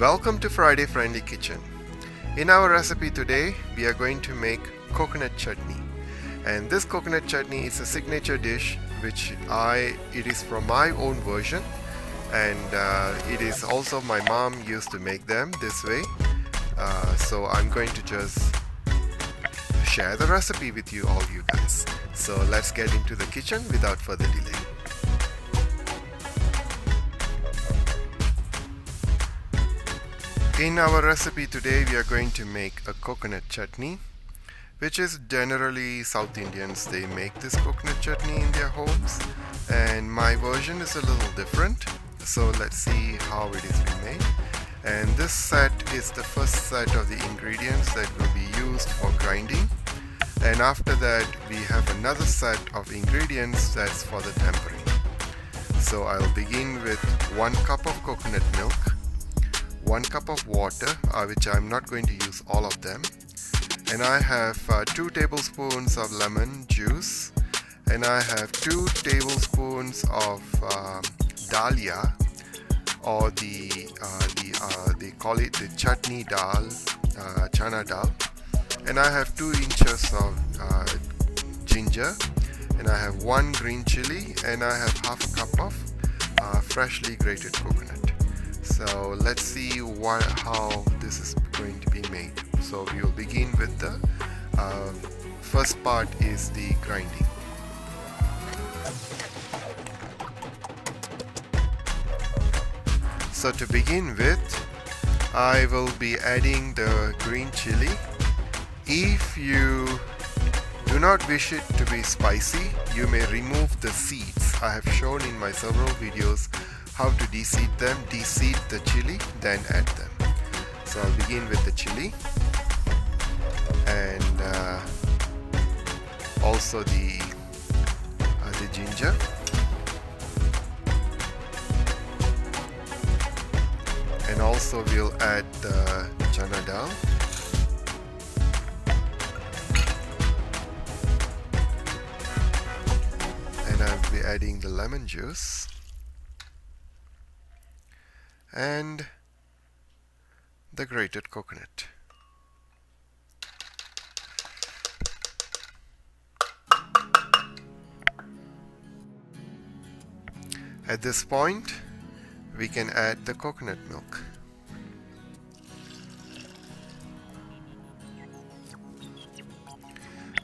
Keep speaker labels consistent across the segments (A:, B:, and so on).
A: Welcome to Friday Friendly Kitchen. In our recipe today, we are going to make coconut chutney. And this coconut chutney is a signature dish it is from my own version, and it is also my mom used to make them this way. So I'm going to just share the recipe with you all you guys. So let's get into the kitchen without further delay. In our recipe today, we are going to make a coconut chutney, which is generally South Indians, they make this coconut chutney in their homes, and my version is a little different. So let's see how it is being made. And this set is the first set of the ingredients that will be used for grinding, and after that we have another set of ingredients that's for the tempering. So I'll begin with 1 cup of coconut milk, 1 cup of water, which I'm not going to use all of them, and I have 2 tablespoons of lemon juice, and I have 2 tablespoons of dalia, or they call it the chutney dal, chana dal, and I have 2 inches of ginger, and I have 1 green chili, and I have half a cup of freshly grated coconut. So let's see how this is going to be made. So we will begin with the first part is the grinding. So to begin with, I will be adding the green chili. If you do not wish it to be spicy, you may remove the seeds. I have shown in my several videos how to deseed them. Deseed the chili, then add them. So I'll begin with the chili, and also the ginger, and also we'll add the chana dal, and I'll be adding the lemon juice and the grated coconut. At this point, we can add the coconut milk.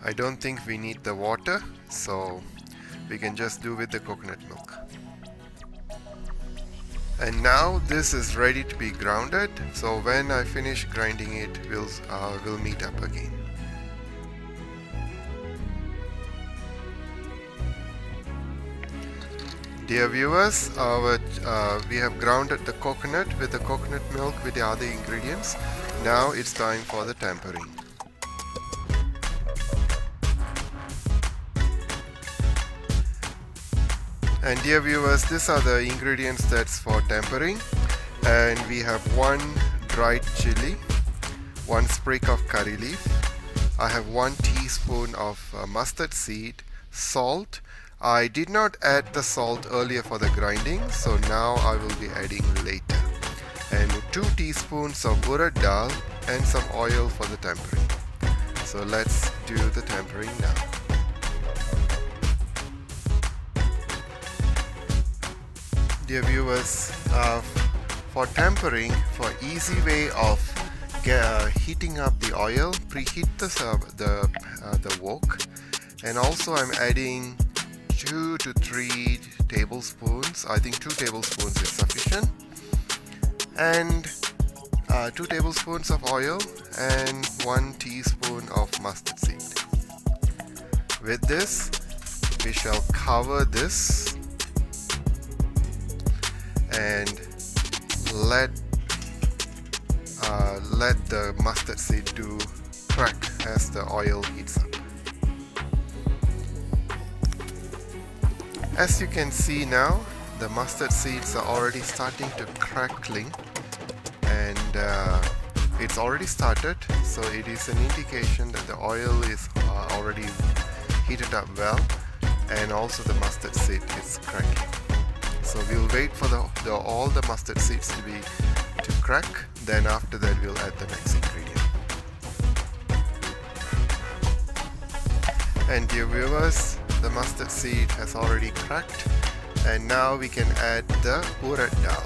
A: I don't think we need the water, so we can just do with the coconut milk. And now this is ready to be grounded, so when I finish grinding it, we'll meet up again. Dear viewers, we have grounded the coconut with the coconut milk with the other ingredients. Now it's time for the tempering. And dear viewers, these are the ingredients that's for tempering. And we have 1 dried chili, 1 sprig of curry leaf, I have 1 teaspoon of mustard seed, salt. I did not add the salt earlier for the grinding, so now I will be adding later. And 2 teaspoons of urad dal and some oil for the tempering. So let's do the tempering now. Dear viewers, for tempering, for easy way of heating up the oil, preheat the wok, and also I'm adding 2 to 3 tablespoons. I think 2 tablespoons is sufficient, and 2 tablespoons of oil and 1 teaspoon of mustard seed. With this, we shall cover this and let the mustard seed do crack as the oil heats up. As you can see now, the mustard seeds are already starting to crackling, and it's already started, so it is an indication that the oil is already heated up well, and also the mustard seed is cracking. So we'll wait for all the mustard seeds to be to crack. Then after that we'll add the next ingredient. And dear viewers, the mustard seed has already cracked, and now we can add the urad dal.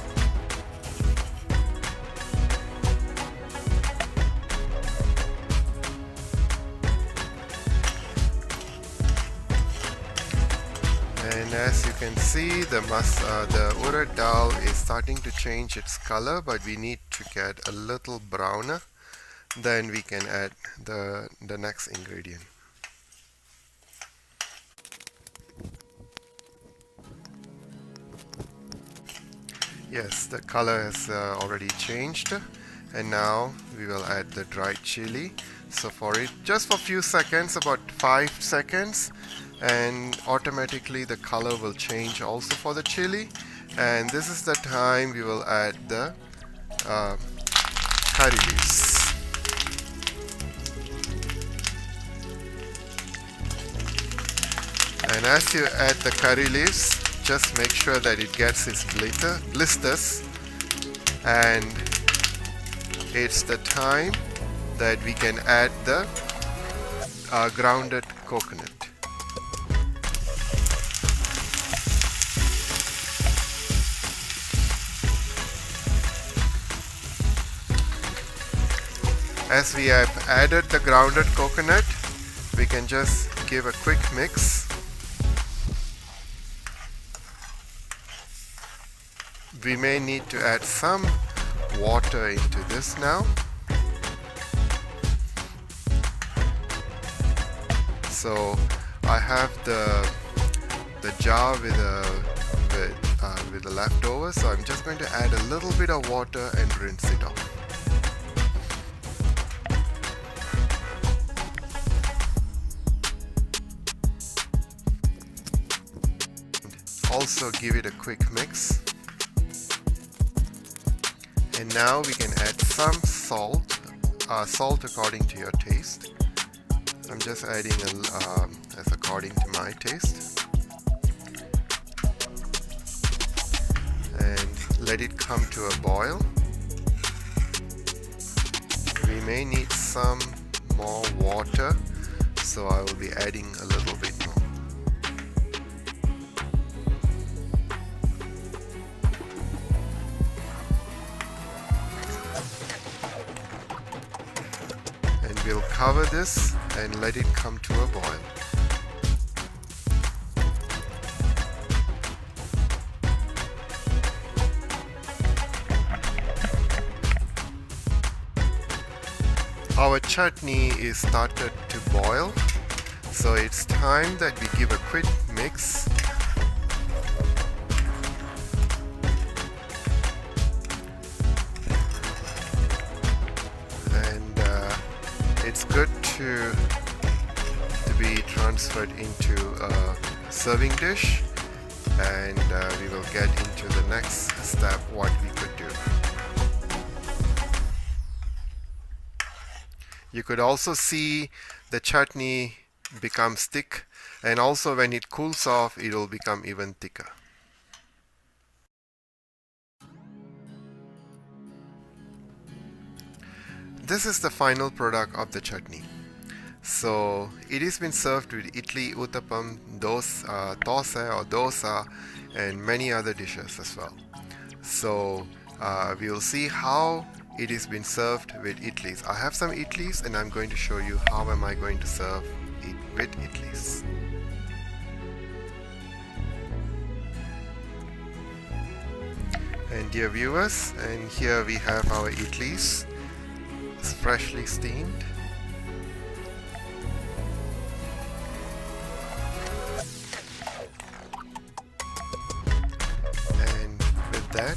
A: And as you can see, the urad dal is starting to change its color, but we need to get a little browner. Then we can add the next ingredient. Yes, the color has already changed, and now we will add the dried chili. So for it, just for a few seconds, about 5 seconds, and automatically the color will change also for the chili. And this is the time we will add the curry leaves. And as you add the curry leaves, just make sure that it gets its blisters, and it's the time that we can add the grounded coconut. As we have added the grounded coconut, we can just give a quick mix. We may need to add some water into this now. So I have the jar with the leftovers, so I'm just going to add a little bit of water and rinse it off. Also give it a quick mix. And now we can add some salt, salt according to your taste. I'm just adding as according to my taste. And let it come to a boil. We may need some more water, so I will be adding a little bit more. We'll cover this and let it come to a boil. Our chutney is started to boil, so it's time that we give a quick mix. It's good to be transferred into a serving dish, and we will get into the next step what we could do. You could also see the chutney become thick, and also when it cools off it will become even thicker. This is the final product of the chutney. So it has been served with idli, uttapam, dosa, and many other dishes as well. So we will see how it has been served with idlis. I have some idlis, and I'm going to show you how am I going to serve it with idlis. And dear viewers, and here we have our idlis. It's freshly steamed. And with that,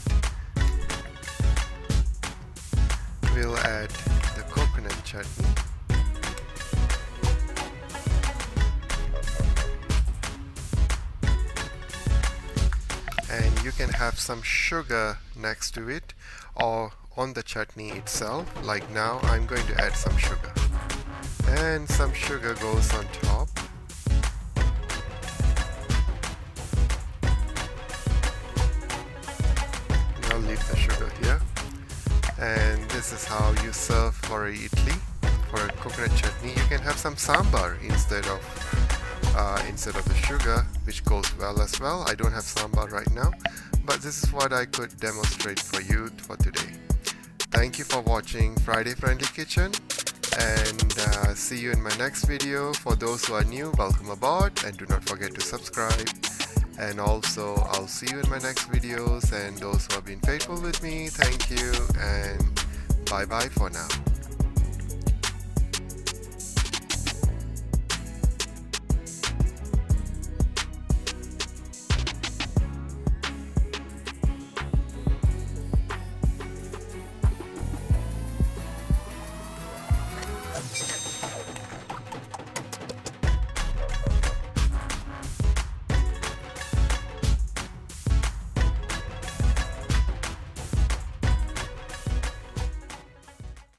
A: we'll add the coconut chutney. And you can have some sugar next to it or on the chutney itself. Like now I'm going to add some sugar, and some sugar goes on top. I'll leave the sugar here. this is how you serve for a idli, for a coconut chutney. You can have some sambar instead of the sugar, which goes well as well. I don't have sambar right now, but this is what I could demonstrate for you for today. Thank you for watching Friday Friendly Kitchen, and see you in my next video. For those who are new, welcome aboard, and do not forget to subscribe. And also, I'll see you in my next videos, and those who have been faithful with me, thank you, and bye bye for now.